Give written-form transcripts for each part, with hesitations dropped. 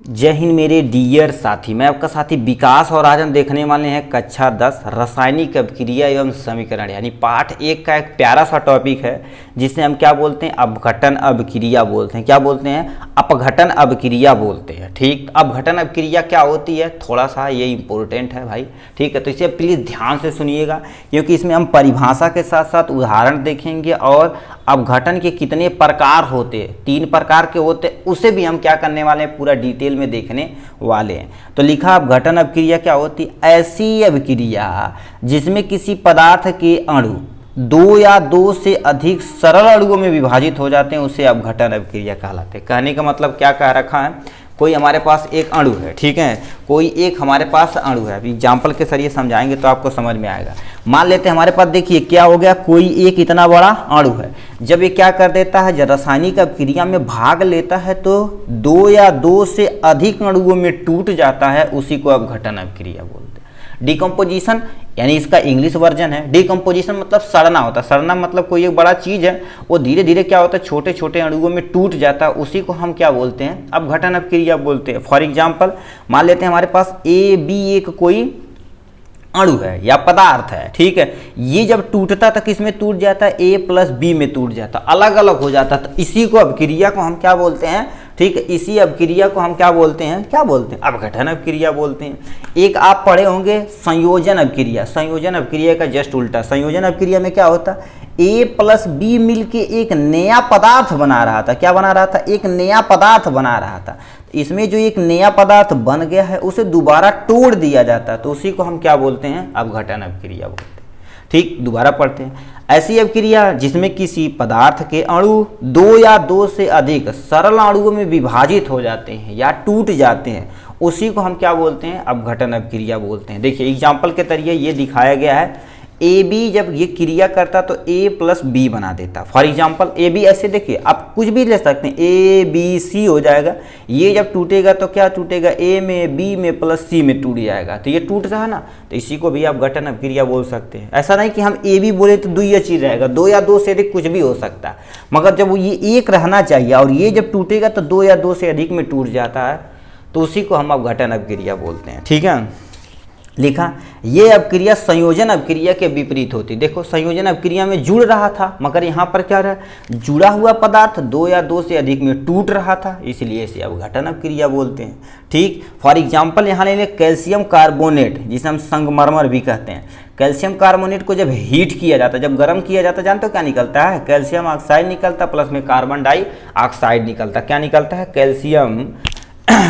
जय हिंद मेरे डियर साथी, मैं आपका साथी विकास और आज हम देखने वाले हैं कक्षा 10 रासायनिक अभिक्रिया एवं समीकरण यानी पाठ 1 का एक प्यारा सा टॉपिक है जिसे हम क्या बोलते हैं, अपघटन अभिक्रिया बोलते हैं। क्या बोलते हैं? अपघटन अभिक्रिया बोलते हैं। ठीक, अपघटन अभिक्रिया क्या होती है, थोड़ा सा ये इंपॉर्टेंट है भाई। ठीक है, तो इसे प्लीज़ ध्यान से सुनिएगा क्योंकि इसमें हम परिभाषा के साथ साथ उदाहरण देखेंगे और अपघटन के कितने प्रकार होते हैं, 3 प्रकार के होते हैं, उसे भी हम क्या करने वाले हैं, पूरा डिटेल में देखने वाले हैं। तो लिखा अपघटन अभिक्रिया क्या होती है, ऐसी अभिक्रिया जिसमें किसी पदार्थ के अणु 2 या 2 से अधिक सरल अणुओं में विभाजित हो जाते हैं, उसे अपघटन अभिक्रिया कहलाते हैं। कहने का मतलब क्या कह रखा है, कोई हमारे पास एक अणु है, ठीक है, कोई एक हमारे पास अणु है। अभी एग्जाम्पल के जरिए समझाएंगे तो आपको समझ में आएगा। मान लेते हैं हमारे पास, देखिए क्या हो गया, कोई एक इतना बड़ा अणु है। जब ये क्या कर देता है, जब रासायनिक अभिक्रिया में भाग लेता है तो 2 या 2 से अधिक अणुओं में टूट जाता है, उसी को अपघटन अभिक्रिया बोलते हैं। डिकम्पोजिशन यानी इसका इंग्लिश वर्जन है। डिकम्पोजिशन मतलब सड़ना होता है। सड़ना मतलब कोई एक बड़ा चीज़ है वो धीरे धीरे क्या होता है, छोटे छोटे अणुओं में टूट जाता है, उसी को हम क्या बोलते हैं, अपघटन अभिक्रिया बोलते हैं। फॉर एग्जाम्पल मान लेते हैं हमारे पास AB एक कोई अणु है या पदार्थ है, ठीक है, ये जब टूटता तो किस में टूट जाता है, A + B में टूट जाता, अलग अलग हो जाता। तो इसी को अभिक्रिया को हम क्या बोलते हैं, ठीक है, इसी अभिक्रिया को हम क्या बोलते हैं, अपघटन अभिक्रिया बोलते हैं। एक आप पढ़े होंगे संयोजन अभिक्रिया। संयोजन अभिक्रिया का जस्ट उल्टा। संयोजन अभिक्रिया में क्या होता, A + B मिलके एक नया पदार्थ बना रहा था। क्या बना रहा था, एक नया पदार्थ बना रहा था। इसमें जो एक नया पदार्थ बन गया है उसे दोबारा तोड़ दिया जाता है, तो उसी को हम क्या बोलते हैं, अपघटन अभिक्रिया बोलते हैं। ठीक, दोबारा पढ़ते हैं। ऐसी अभिक्रिया जिसमें किसी पदार्थ के अणु 2 या 2 से अधिक सरल अणुओं में विभाजित हो जाते हैं या टूट जाते हैं, उसी को हम क्या बोलते हैं, अपघटन अभिक्रिया बोलते हैं। देखिए एग्जाम्पल के तरीके ये दिखाया गया है, AB जब ये क्रिया करता तो A + B बना देता। फॉर एग्जाम्पल AB ऐसे देखिए, आप कुछ भी ले सकते हैं, ABC हो जाएगा। ये जब टूटेगा तो क्या टूटेगा, A में B में + C में टूट जाएगा, तो ये टूट रहा है ना, तो इसी को भी अपघटन अभिक्रिया बोल सकते हैं। ऐसा नहीं कि हम AB बोले तो 2 ही चीज़ रहेगा, 2 या 2 से अधिक कुछ भी हो सकता है, मगर जब वो ये एक रहना चाहिए और ये जब टूटेगा तो 2 या 2 से अधिक में टूट जाता है, तो उसी को हम अपघटन अभिक्रिया बोलते हैं। ठीक है, लिखा ये अभिक्रिया संयोजन अभिक्रिया के विपरीत होती। देखो संयोजन अभिक्रिया में जुड़ रहा था, मगर यहाँ पर क्या रहा, जुड़ा हुआ पदार्थ 2 या 2 से अधिक में टूट रहा था, इसलिए इसे अपघटन अभिक्रिया बोलते हैं। ठीक, फॉर एग्जाम्पल यहाँ ले लें कैल्शियम कार्बोनेट, जिसे हम संगमरमर भी कहते हैं। कैल्शियम कार्बोनेट को जब हीट किया जाता, जब गर्म किया जाता, जानते हो क्या निकलता है, कैल्शियम ऑक्साइड निकलता प्लस में कार्बन डाइऑक्साइड निकलता। क्या निकलता है,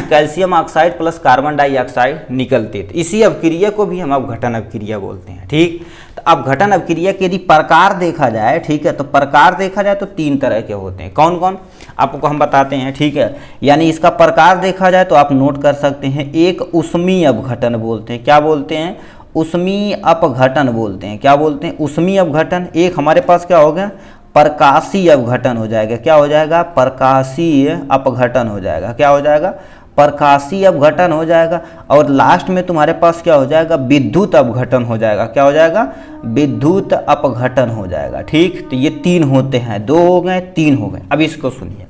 calcium oxide plus carbon dioxide निकलते। तो इसी अभिक्रिया को भी हम अपघटन अभिक्रिया बोलते हैं। ठीक, तो अपघटन अभिक्रिया के यदि प्रकार देखा जाए, ठीक है, तो प्रकार देखा जाए तो 3 तरह के होते हैं। कौन कौन आपको हम बताते हैं, ठीक है, यानी इसका प्रकार देखा जाए तो आप नोट कर सकते हैं। एक ऊष्मीय अपघटन बोलते हैं। क्या बोलते हैं, ऊष्मीय अपघटन बोलते हैं। क्या बोलते हैं, ऊष्मीय अपघटन। एक हमारे पास क्या हो गया, प्रकाशीय अपघटन हो जाएगा। क्या हो जाएगा, प्रकाशीय अपघटन हो जाएगा। क्या हो जाएगा, प्रकाशीय अपघटन हो जाएगा। और लास्ट में तुम्हारे पास क्या हो जाएगा, विद्युत अपघटन हो जाएगा। क्या हो जाएगा, विद्युत अपघटन हो जाएगा। ठीक, तो ये 3 होते हैं, 2 हो गए, 3 हो गए। अब इसको सुनिए,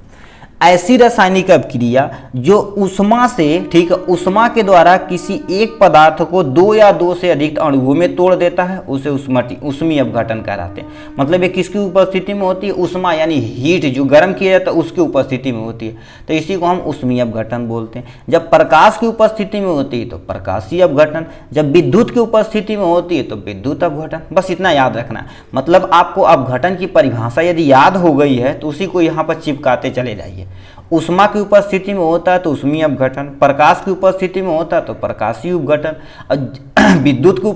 ऐसी रासायनिक अभिक्रिया जो ऊष्मा से, ठीक है, ऊष्मा के द्वारा किसी एक पदार्थ को 2 या 2 से अधिक अणुओं में तोड़ देता है, उसे ऊष्मीय अपघटन कहलाते हैं। मतलब ये किसकी उपस्थिति में होती है, ऊष्मा यानी हीट जो गर्म किया जाता है उसकी उपस्थिति में होती है, तो इसी को हम ऊष्मीय अपघटन बोलते हैं। जब प्रकाश की उपस्थिति में होती है तो प्रकाशीय अपघटन, जब विद्युत की उपस्थिति में होती है तो विद्युत अपघटन। बस इतना याद रखना, मतलब आपको अपघटन की परिभाषा यदि याद हो गई है तो उसी को यहाँ पर चिपकाते चले जाइए। ऊष्मा की उपस्थिति में होता है तो ऊष्मीय अपघटन, प्रकाश की उपस्थिति में होता है तो प्रकाशीय अपघटन, और विद्युत की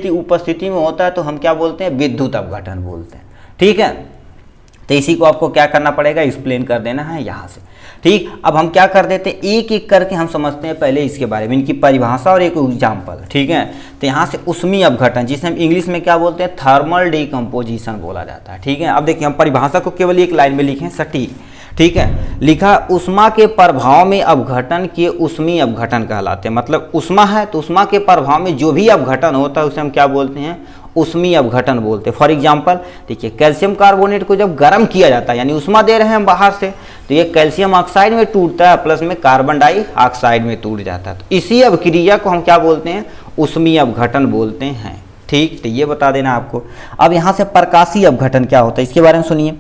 उपस्थिति में होता है तो हम क्या बोलते हैं, विद्युत अपघटन बोलते हैं। ठीक है, तो इसी को आपको क्या करना पड़ेगा, एक्सप्लेन कर देना है यहाँ से। ठीक, अब हम क्या कर देते हैं, एक एक करके हम समझते हैं पहले इसके बारे में, इनकी परिभाषा और एक एग्जाम्पल। ठीक है, तो यहाँ से ऊष्मीय अपघटन, जिसे हम इंग्लिश में क्या बोलते हैं, थर्मल डिकम्पोजिशन बोला जाता है। ठीक है, अब देखिए हम परिभाषा को केवल एक लाइन में लिखें, सटीक। ठीक है, लिखा ऊष्मा के प्रभाव में अपघटन के ऊष्मीय अपघटन कहलाते हैं। मतलब ऊष्मा है तो ऊष्मा के प्रभाव में जो भी अपघटन होता है उसे हम क्या बोलते हैं, उष्मीय अपघटन बोलते हैं। फॉर एग्जांपल देखिए, कैल्शियम कार्बोनेट को जब गर्म किया जाता है, यानी उष्मा दे रहे हैं हम बाहर से, तो ये कैल्शियम ऑक्साइड में टूटता है, प्लस में कार्बन डाइऑक्साइड में टूट जाता है। तो इसी अभिक्रिया को हम क्या बोलते हैं, उष्मीय अपघटन बोलते हैं। ठीक, तो ये बता देना आपको। अब यहाँ से प्रकाशीय अपघटन क्या होता है इसके बारे में सुनिए।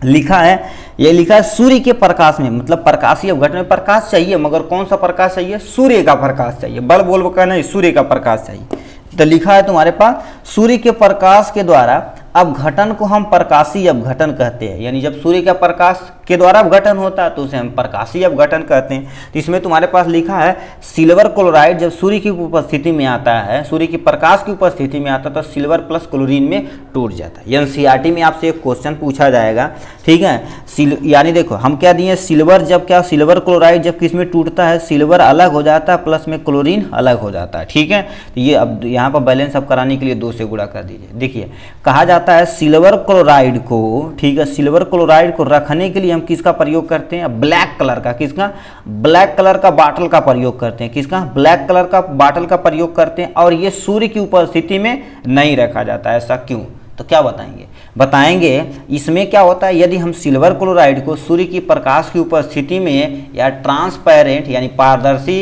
लिखा है, ये लिखा है सूर्य के प्रकाश में, मतलब प्रकाशीय अपघटन में प्रकाश चाहिए, मगर कौन सा प्रकाश चाहिए, सूर्य का प्रकाश चाहिए। बल बोल का नहीं, सूर्य का प्रकाश चाहिए। तो लिखा है तुम्हारे पास, सूर्य के प्रकाश के द्वारा अपघटन को हम प्रकाशीय अपघटन कहते हैं। यानी जब सूर्य का प्रकाश के द्वारा अपघटन होता है तो उसे हम प्रकाशीय अपघटन कहते हैं। तो इसमें तुम्हारे पास लिखा है सिल्वर क्लोराइड जब सूर्य की उपस्थिति में आता है, सूर्य की प्रकाश की उपस्थिति में आता है, तो सिल्वर प्लस क्लोरीन में टूट जाता है। एनसीईआरटी में आपसे एक क्वेश्चन पूछा जाएगा, ठीक है। यानी देखो हम क्या दिए, सिल्वर जब क्या, सिल्वर क्लोराइड जब किस में टूटता है, सिल्वर अलग हो जाता है, प्लस में क्लोरीन अलग हो जाता है, ठीक है। तो ये अब यहाँ पर बैलेंस अब कराने के लिए 2 से गुणा कर दीजिए। देखिए कहा जाता है सिल्वर क्लोराइड को, ठीक है, सिल्वर क्लोराइड को रखने के लिए हम किसका प्रयोग करते हैं, ब्लैक कलर का, किसका, ब्लैक कलर का बाटल का प्रयोग करते हैं। किसका, ब्लैक कलर का बाटल का प्रयोग करते हैं। और ये सूर्य की उपस्थिति में नहीं रखा जाता, ऐसा क्यों, तो क्या बताएंगे, बताएंगे इसमें क्या होता है, यदि हम सिल्वर क्लोराइड को सूर्य की प्रकाश की उपस्थिति में या ट्रांसपेरेंट यानी पारदर्शी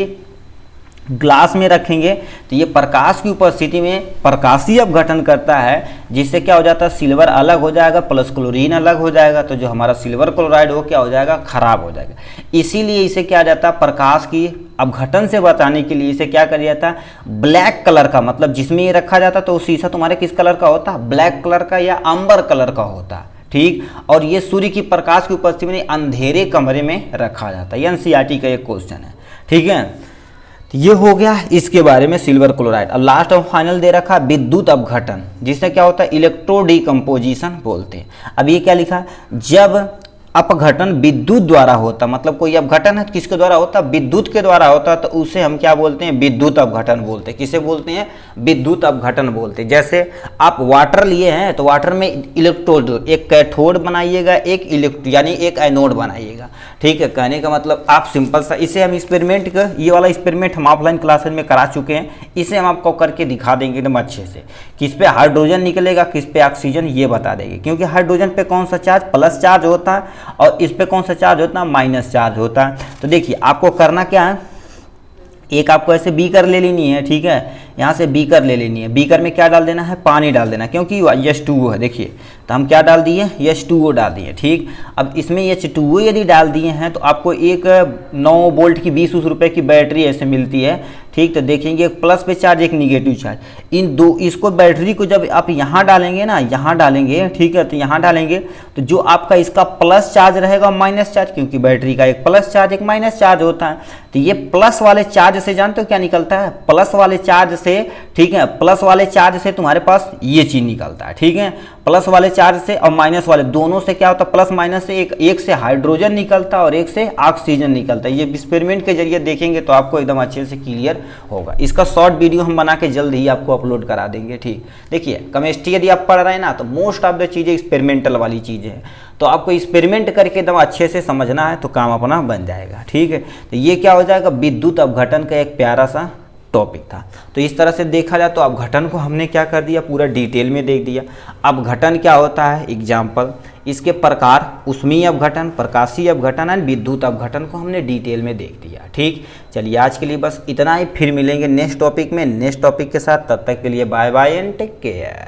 ग्लास में रखेंगे तो ये प्रकाश की उपस्थिति में प्रकाशीय अपघटन करता है, जिससे क्या हो जाता है, सिल्वर अलग हो जाएगा, प्लस क्लोरीन अलग हो जाएगा। तो जो हमारा सिल्वर क्लोराइड वो क्या हो जाएगा, खराब हो जाएगा। इसीलिए इसे क्या जाता है, प्रकाश की अपघटन से बचाने के लिए इसे क्या किया जाता है, ब्लैक कलर का, मतलब जिसमें ये रखा जाता है तो शीशा तुम्हारे किस कलर का होता है, ब्लैक कलर का या अंबर कलर का होता है, ठीक। और ये सूर्य की प्रकाश की उपस्थिति में अंधेरे कमरे में रखा जाता है। एनसीईआरटी का एक क्वेश्चन है, ठीक है। तो ये हो गया इसके बारे में सिल्वर क्लोराइड। अब लास्ट और फाइनल दे रखा विद्युत अपघटन, जिससे क्या होता है, इलेक्ट्रो डिकम्पोजिशन बोलते हैं। अब ये क्या लिखा, जब अपघटन विद्युत द्वारा होता, मतलब कोई अपघटन है किसके द्वारा होता, विद्युत के द्वारा होता, तो उसे हम क्या बोलते हैं, विद्युत अपघटन बोलते हैं। किसे बोलते हैं, विद्युत अपघटन बोलते हैं। जैसे आप वाटर लिए हैं तो वाटर में इलेक्ट्रोड, एक कैथोड बनाइएगा, एक यानी एक एनोड बनाइएगा, ठीक है। कहने का मतलब आप सिंपल सा, इसे हम एक्सपेरिमेंट का, ये वाला एक्सपेरिमेंट हम ऑफलाइन क्लासेस में करा चुके हैं, इसे हम आपको करके दिखा देंगे एकदम अच्छे से। किस पे हाइड्रोजन निकलेगा, किस पे ऑक्सीजन, ये बता देंगे। क्योंकि हाइड्रोजन पे कौन सा चार्ज, प्लस चार्ज होता है, और इस पे कौन सा चार्ज होता है, माइनस चार्ज होता है। तो देखिए आपको करना क्या है, एक आपको ऐसे बीकर ले लेनी है, ठीक है, यहाँ से बीकर ले लेनी है। बीकर में क्या डाल देना है, पानी डाल देना, क्योंकि H2O है। देखिए तो हम क्या डाल दिए, H2O डाल दिए, ठीक। अब इसमें H2O यदि डाल दिए हैं तो आपको एक 9 वोल्ट की 20 रुपए की बैटरी ऐसे मिलती है, ठीक। तो देखेंगे एक प्लस पे चार्ज, एक निगेटिव चार्ज, इन दो, इसको बैटरी को जब आप यहाँ डालेंगे ना, यहाँ डालेंगे, ठीक है, तो यहाँ डालेंगे तो जो आपका इसका प्लस चार्ज रहेगा माइनस चार्ज, क्योंकि बैटरी का एक प्लस चार्ज एक माइनस चार्ज होता है। तो ये प्लस वाले चार्ज से जानते हो क्या निकलता है, प्लस वाले चार्ज से, ठीक है, प्लस वाले चार्ज से तुम्हारे पास ये चीज निकलता है, ठीक है। प्लस वाले चार्ज से और माइनस वाले दोनों से क्या होता है, प्लस माइनस से एक से हाइड्रोजन निकलता है और एक से ऑक्सीजन निकलता है। ये एक्सपेरिमेंट के जरिए देखेंगे तो आपको एकदम अच्छे से क्लियर होगा। इसका शॉर्ट वीडियो हम बना के जल्द ही आपको अपलोड करा देंगे, ठीक। देखिए केमिस्ट्री यदि आप पढ़ रहे हैं ना तो मोस्ट ऑफ द चीज़ें एक्सपेरिमेंटल वाली चीज़ें हैं, तो आपको एक्सपेरिमेंट करके एकदम अच्छे से समझना है तो काम अपना बन जाएगा, ठीक है। तो ये क्या हो जाएगा, विद्युत अपघटन का एक प्यारा सा टॉपिक था। तो इस तरह से देखा जाए तो अपघटन को हमने क्या कर दिया, पूरा डिटेल में देख दिया। अपघटन क्या होता है, एग्जाम्पल, इसके प्रकार, उष्मीय अपघटन, प्रकाशीय अपघटन एंड विद्युत अपघटन को हमने डिटेल में देख दिया, ठीक। चलिए आज के लिए बस इतना ही, फिर मिलेंगे नेक्स्ट टॉपिक में नेक्स्ट टॉपिक के साथ। तब तक के लिए bye bye and take care.